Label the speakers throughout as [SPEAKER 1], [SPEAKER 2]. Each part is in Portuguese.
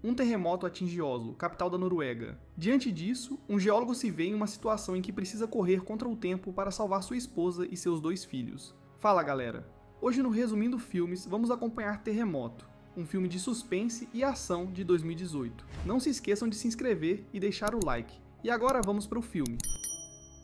[SPEAKER 1] Um terremoto atinge Oslo, capital da Noruega. Diante disso, um geólogo se vê em uma situação em que precisa correr contra o tempo para salvar sua esposa e seus 2 filhos. Fala galera! Hoje no Resumindo Filmes vamos acompanhar Terremoto, um filme de suspense e ação de 2018. Não se esqueçam de se inscrever e deixar o like. E agora vamos para o filme.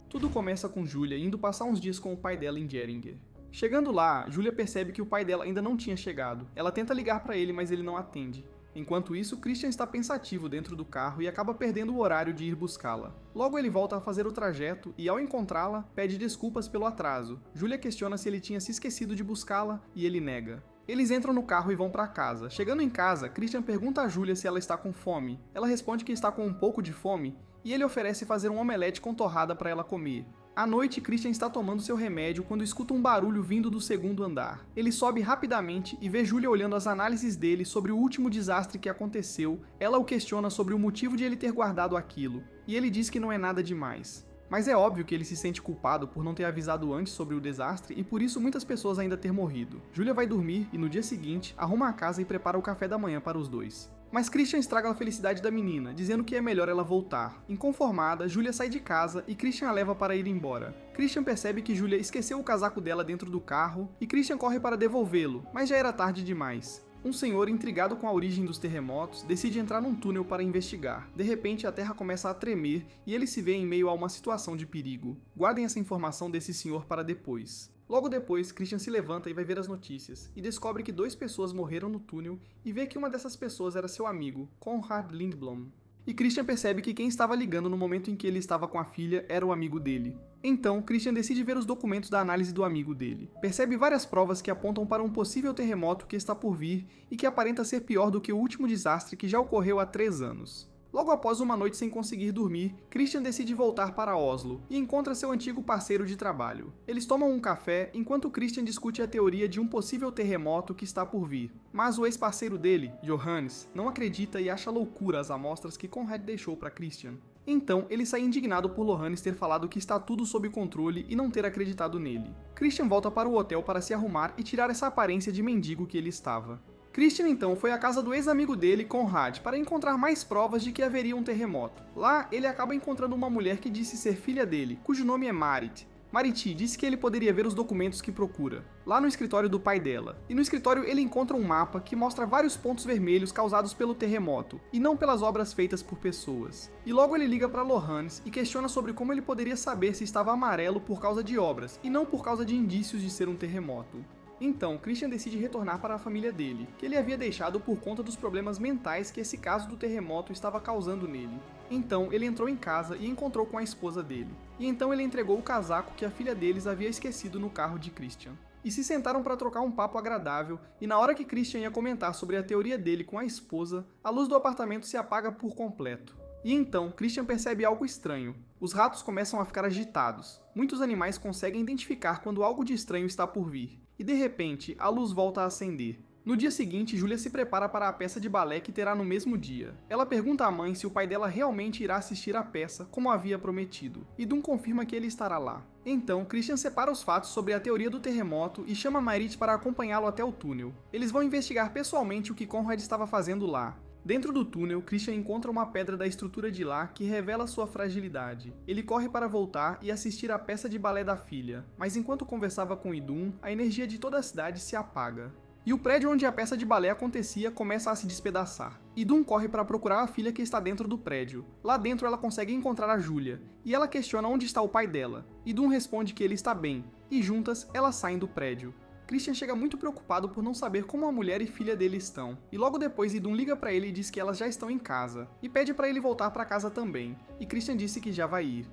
[SPEAKER 1] Tudo começa com Julia indo passar uns dias com o pai dela em Geiringer. Chegando lá, Julia percebe que o pai dela ainda não tinha chegado. Ela tenta ligar para ele, mas ele não atende. Enquanto isso, Christian está pensativo dentro do carro e acaba perdendo o horário de ir buscá-la. Logo ele volta a fazer o trajeto e, ao encontrá-la, pede desculpas pelo atraso. Julia questiona se ele tinha se esquecido de buscá-la e ele nega. Eles entram no carro e vão para casa. Chegando em casa, Christian pergunta a Julia se ela está com fome. Ela responde que está com um pouco de fome e ele oferece fazer um omelete com torrada para ela comer. À noite, Christian está tomando seu remédio quando escuta um barulho vindo do segundo andar. Ele sobe rapidamente e vê Julia olhando as análises dele sobre o último desastre que aconteceu. Ela o questiona sobre o motivo de ele ter guardado aquilo, e ele diz que não é nada demais. Mas é óbvio que ele se sente culpado por não ter avisado antes sobre o desastre e por isso muitas pessoas ainda ter morrido. Julia vai dormir e no dia seguinte arruma a casa e prepara o café da manhã para os dois. Mas Christian estraga a felicidade da menina, dizendo que é melhor ela voltar. Inconformada, Julia sai de casa e Christian a leva para ir embora. Christian percebe que Julia esqueceu o casaco dela dentro do carro e Christian corre para devolvê-lo, mas já era tarde demais. Um senhor, intrigado com a origem dos terremotos, decide entrar num túnel para investigar. De repente, a terra começa a tremer e ele se vê em meio a uma situação de perigo. Guardem essa informação desse senhor para depois. Logo depois, Christian se levanta e vai ver as notícias, e descobre que 2 pessoas morreram no túnel e vê que uma dessas pessoas era seu amigo, Conrad Lindblom. E Christian percebe que quem estava ligando no momento em que ele estava com a filha era o amigo dele. Então, Christian decide ver os documentos da análise do amigo dele. Percebe várias provas que apontam para um possível terremoto que está por vir e que aparenta ser pior do que o último desastre que já ocorreu há 3 anos. Logo após uma noite sem conseguir dormir, Christian decide voltar para Oslo e encontra seu antigo parceiro de trabalho. Eles tomam um café enquanto Christian discute a teoria de um possível terremoto que está por vir. Mas o ex-parceiro dele, Johannes, não acredita e acha loucura as amostras que Conrad deixou para Christian. Então, ele sai indignado por Johannes ter falado que está tudo sob controle e não ter acreditado nele. Christian volta para o hotel para se arrumar e tirar essa aparência de mendigo que ele estava. Christian então foi à casa do ex-amigo dele, Conrad, para encontrar mais provas de que haveria um terremoto. Lá, ele acaba encontrando uma mulher que disse ser filha dele, cujo nome é Marit. Marit disse que ele poderia ver os documentos que procura, lá no escritório do pai dela. E no escritório ele encontra um mapa que mostra vários pontos vermelhos causados pelo terremoto, e não pelas obras feitas por pessoas. E logo ele liga para Johannes e questiona sobre como ele poderia saber se estava amarelo por causa de obras, e não por causa de indícios de ser um terremoto. Então, Christian decide retornar para a família dele, que ele havia deixado por conta dos problemas mentais que esse caso do terremoto estava causando nele. Então, ele entrou em casa e encontrou com a esposa dele. E então ele entregou o casaco que a filha deles havia esquecido no carro de Christian. E se sentaram para trocar um papo agradável, e na hora que Christian ia comentar sobre a teoria dele com a esposa, a luz do apartamento se apaga por completo. E então, Christian percebe algo estranho. Os ratos começam a ficar agitados. Muitos animais conseguem identificar quando algo de estranho está por vir. E de repente, a luz volta a acender. No dia seguinte, Julia se prepara para a peça de balé que terá no mesmo dia. Ela pergunta à mãe se o pai dela realmente irá assistir à peça, como havia prometido, e Dun confirma que ele estará lá. Então, Christian separa os fatos sobre a teoria do terremoto e chama Marit para acompanhá-lo até o túnel. Eles vão investigar pessoalmente o que Conrad estava fazendo lá. Dentro do túnel, Christian encontra uma pedra da estrutura de lá que revela sua fragilidade. Ele corre para voltar e assistir à peça de balé da filha, mas enquanto conversava com Idun, a energia de toda a cidade se apaga. E o prédio onde a peça de balé acontecia começa a se despedaçar. Idun corre para procurar a filha que está dentro do prédio. Lá dentro ela consegue encontrar a Julia, e ela questiona onde está o pai dela. Idun responde que ele está bem, e juntas elas saem do prédio. Christian chega muito preocupado por não saber como a mulher e filha dele estão, e logo depois Idun liga para ele e diz que elas já estão em casa, e pede para ele voltar para casa também, e Christian disse que já vai ir.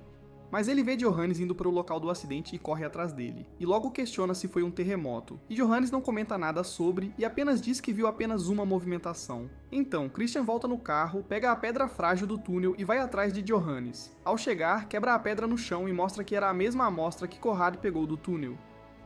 [SPEAKER 1] Mas ele vê Johannes indo para o local do acidente e corre atrás dele, e logo questiona se foi um terremoto, e Johannes não comenta nada sobre e apenas diz que viu apenas uma movimentação. Então, Christian volta no carro, pega a pedra frágil do túnel e vai atrás de Johannes. Ao chegar, quebra a pedra no chão e mostra que era a mesma amostra que Conrad pegou do túnel.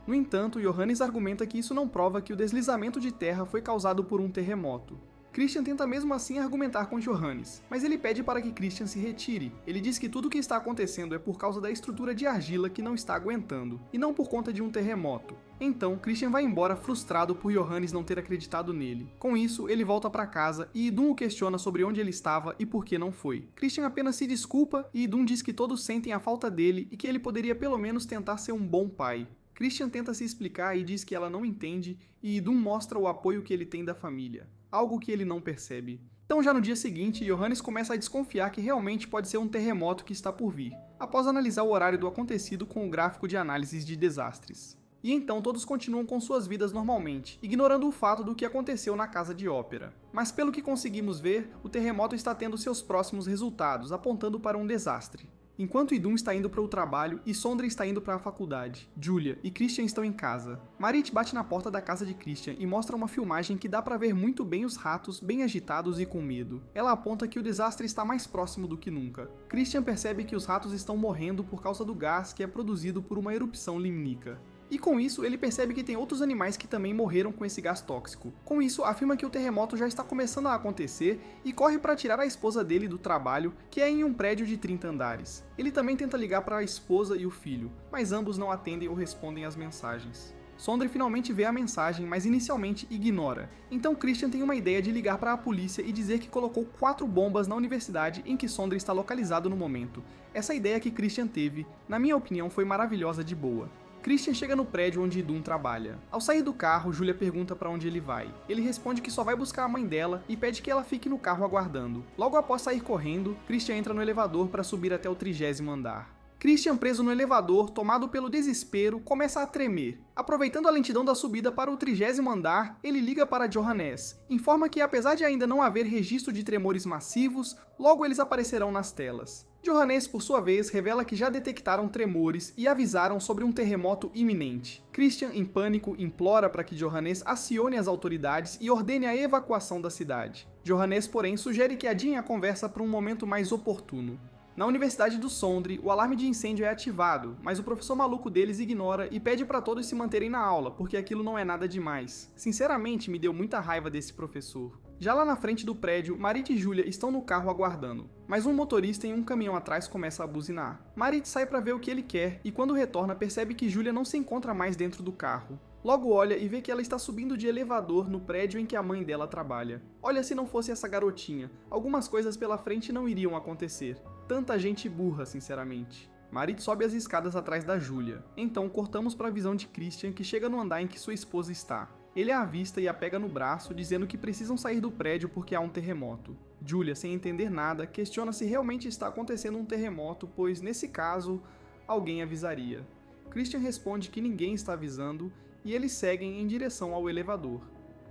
[SPEAKER 1] No entanto, Johannes argumenta que isso não prova que o deslizamento de terra foi causado por um terremoto. Christian tenta mesmo assim argumentar com Johannes, mas ele pede para que Christian se retire. Ele diz que tudo o que está acontecendo é por causa da estrutura de argila que não está aguentando, e não por conta de um terremoto. Então, Christian vai embora frustrado por Johannes não ter acreditado nele. Com isso, ele volta para casa e Idun o questiona sobre onde ele estava e por que não foi. Christian apenas se desculpa e Idun diz que todos sentem a falta dele e que ele poderia pelo menos tentar ser um bom pai. Christian tenta se explicar e diz que ela não entende, e Idun mostra o apoio que ele tem da família, algo que ele não percebe. Então já no dia seguinte, Johannes começa a desconfiar que realmente pode ser um terremoto que está por vir, após analisar o horário do acontecido com o gráfico de análises de desastres. E então todos continuam com suas vidas normalmente, ignorando o fato do que aconteceu na casa de ópera. Mas pelo que conseguimos ver, o terremoto está tendo seus próximos resultados, apontando para um desastre. Enquanto Idun está indo para o trabalho e Sondre está indo para a faculdade, Julia e Christian estão em casa. Marit bate na porta da casa de Christian e mostra uma filmagem que dá para ver muito bem os ratos bem agitados e com medo. Ela aponta que o desastre está mais próximo do que nunca. Christian percebe que os ratos estão morrendo por causa do gás que é produzido por uma erupção limnica. E com isso, ele percebe que tem outros animais que também morreram com esse gás tóxico. Com isso, afirma que o terremoto já está começando a acontecer e corre para tirar a esposa dele do trabalho, que é em um prédio de 30 andares. Ele também tenta ligar para a esposa e o filho, mas ambos não atendem ou respondem às mensagens. Sondre finalmente vê a mensagem, mas inicialmente ignora. Então Christian tem uma ideia de ligar para a polícia e dizer que colocou 4 bombas na universidade em que Sondre está localizado no momento. Essa ideia que Christian teve, na minha opinião, foi maravilhosa de boa. Christian chega no prédio onde Idun trabalha. Ao sair do carro, Julia pergunta para onde ele vai. Ele responde que só vai buscar a mãe dela e pede que ela fique no carro aguardando. Logo após sair correndo, Christian entra no elevador para subir até o 30º andar. Christian, preso no elevador, tomado pelo desespero, começa a tremer. Aproveitando a lentidão da subida para o 30º andar, ele liga para Johannes. Informa que apesar de ainda não haver registro de tremores massivos, logo eles aparecerão nas telas. Johannes, por sua vez, revela que já detectaram tremores e avisaram sobre um terremoto iminente. Christian, em pânico, implora para que Johannes acione as autoridades e ordene a evacuação da cidade. Johannes, porém, sugere que adiem a conversa para um momento mais oportuno. Na Universidade do Sondre, o alarme de incêndio é ativado, mas o professor maluco deles ignora e pede para todos se manterem na aula, porque aquilo não é nada demais. Sinceramente, me deu muita raiva desse professor. Já lá na frente do prédio, Marit e Julia estão no carro aguardando, mas um motorista em um caminhão atrás começa a buzinar. Marit sai para ver o que ele quer e quando retorna percebe que Julia não se encontra mais dentro do carro. Logo olha e vê que ela está subindo de elevador no prédio em que a mãe dela trabalha. Olha, se não fosse essa garotinha, algumas coisas pela frente não iriam acontecer. Tanta gente burra, sinceramente. Marit sobe as escadas atrás da Julia. Então cortamos para a visão de Christian, que chega no andar em que sua esposa está. Ele a avista e a pega no braço, dizendo que precisam sair do prédio porque há um terremoto. Julia, sem entender nada, questiona se realmente está acontecendo um terremoto, pois, nesse caso, alguém avisaria. Christian responde que ninguém está avisando e eles seguem em direção ao elevador.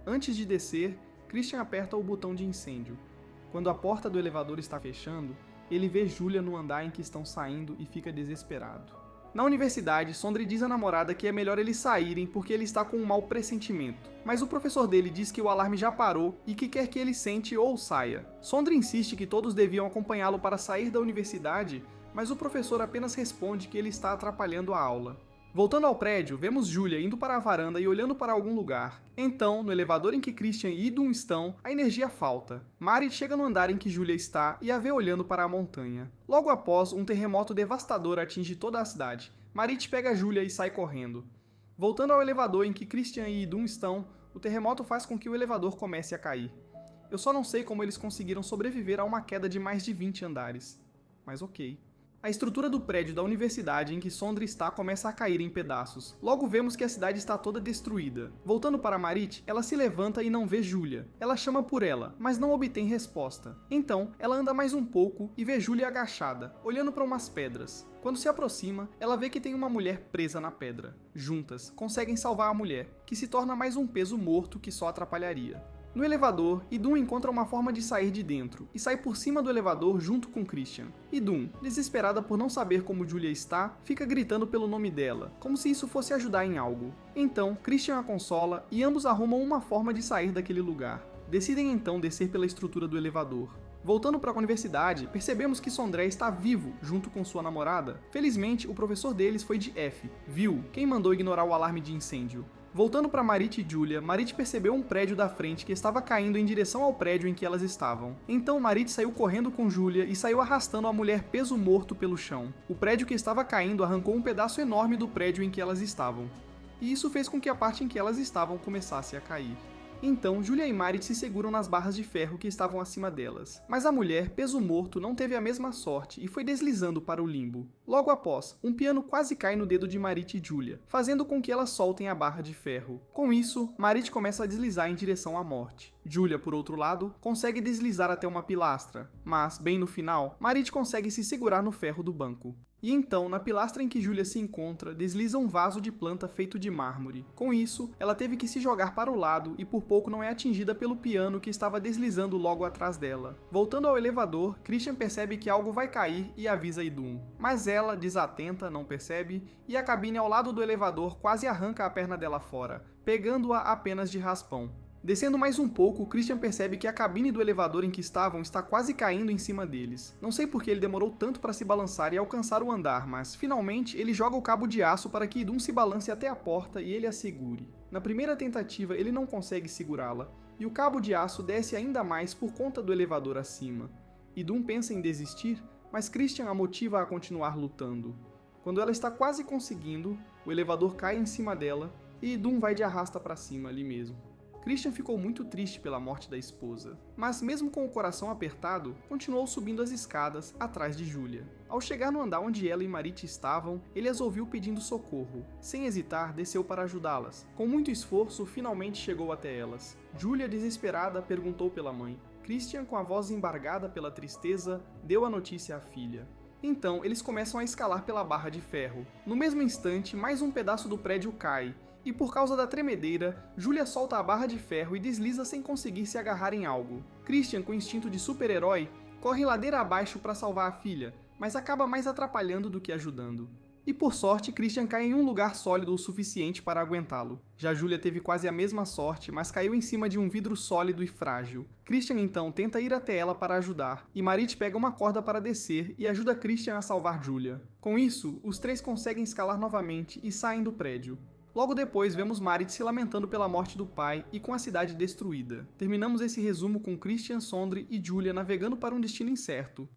[SPEAKER 1] Antes de descer, Christian aperta o botão de incêndio. Quando a porta do elevador está fechando, ele vê Julia no andar em que estão saindo e fica desesperado. Na universidade, Sondre diz à namorada que é melhor eles saírem porque ele está com um mau pressentimento. Mas o professor dele diz que o alarme já parou e que quer que ele sente ou saia. Sondre insiste que todos deviam acompanhá-lo para sair da universidade, mas o professor apenas responde que ele está atrapalhando a aula. Voltando ao prédio, vemos Julia indo para a varanda e olhando para algum lugar. Então, no elevador em que Christian e Idun estão, a energia falta. Marit chega no andar em que Julia está e a vê olhando para a montanha. Logo após, um terremoto devastador atinge toda a cidade. Marit pega Julia e sai correndo. Voltando ao elevador em que Christian e Idun estão, o terremoto faz com que o elevador comece a cair. Eu só não sei como eles conseguiram sobreviver a uma queda de mais de 20 andares. Mas ok. A estrutura do prédio da universidade em que Sondre está começa a cair em pedaços. Logo vemos que a cidade está toda destruída. Voltando para Marit, ela se levanta e não vê Julia. Ela chama por ela, mas não obtém resposta. Então, ela anda mais um pouco e vê Julia agachada, olhando para umas pedras. Quando se aproxima, ela vê que tem uma mulher presa na pedra. Juntas, conseguem salvar a mulher, que se torna mais um peso morto que só atrapalharia. No elevador, Idun encontra uma forma de sair de dentro e sai por cima do elevador junto com Christian. Idun, desesperada por não saber como Julia está, fica gritando pelo nome dela, como se isso fosse ajudar em algo. Então, Christian a consola e ambos arrumam uma forma de sair daquele lugar. Decidem então descer pela estrutura do elevador. Voltando para a universidade, percebemos que Sondre está vivo, junto com sua namorada. Felizmente, o professor deles foi de F, viu, quem mandou ignorar o alarme de incêndio. Voltando para Marit e Julia, Marit percebeu um prédio da frente que estava caindo em direção ao prédio em que elas estavam. Então Marit saiu correndo com Julia e saiu arrastando a mulher peso morto pelo chão. O prédio que estava caindo arrancou um pedaço enorme do prédio em que elas estavam. E isso fez com que a parte em que elas estavam começasse a cair. Então, Julia e Marit se seguram nas barras de ferro que estavam acima delas. Mas a mulher, peso morto, não teve a mesma sorte e foi deslizando para o limbo. Logo após, um piano quase cai no dedo de Marit e Julia, fazendo com que elas soltem a barra de ferro. Com isso, Marit começa a deslizar em direção à morte. Julia, por outro lado, consegue deslizar até uma pilastra, mas, bem no final, Marit consegue se segurar no ferro do banco. E então, na pilastra em que Julia se encontra, desliza um vaso de planta feito de mármore. Com isso, ela teve que se jogar para o lado e por pouco não é atingida pelo piano que estava deslizando logo atrás dela. Voltando ao elevador, Christian percebe que algo vai cair e avisa Idun. Mas ela, desatenta, não percebe, e a cabine ao lado do elevador quase arranca a perna dela fora, pegando-a apenas de raspão. Descendo mais um pouco, Christian percebe que a cabine do elevador em que estavam está quase caindo em cima deles. Não sei por que ele demorou tanto para se balançar e alcançar o andar, mas finalmente ele joga o cabo de aço para que Idun se balance até a porta e ele a segure. Na primeira tentativa ele não consegue segurá-la, e o cabo de aço desce ainda mais por conta do elevador acima. Idun pensa em desistir, mas Christian a motiva a continuar lutando. Quando ela está quase conseguindo, o elevador cai em cima dela e Idun vai de arrasta para cima ali mesmo. Christian ficou muito triste pela morte da esposa, mas mesmo com o coração apertado, continuou subindo as escadas atrás de Julia. Ao chegar no andar onde ela e Marit estavam, ele as ouviu pedindo socorro. Sem hesitar, desceu para ajudá-las. Com muito esforço, finalmente chegou até elas. Julia, desesperada, perguntou pela mãe. Christian, com a voz embargada pela tristeza, deu a notícia à filha. Então, eles começam a escalar pela barra de ferro. No mesmo instante, mais um pedaço do prédio cai, e por causa da tremedeira, Julia solta a barra de ferro e desliza sem conseguir se agarrar em algo. Christian, com instinto de super-herói, corre ladeira abaixo para salvar a filha, mas acaba mais atrapalhando do que ajudando. E por sorte, Christian cai em um lugar sólido o suficiente para aguentá-lo. Já Julia teve quase a mesma sorte, mas caiu em cima de um vidro sólido e frágil. Christian então tenta ir até ela para ajudar, e Marit pega uma corda para descer e ajuda Christian a salvar Julia. Com isso, os três conseguem escalar novamente e saem do prédio. Logo depois, vemos Marit se lamentando pela morte do pai e com a cidade destruída. Terminamos esse resumo com Christian, Sondre e Julia navegando para um destino incerto.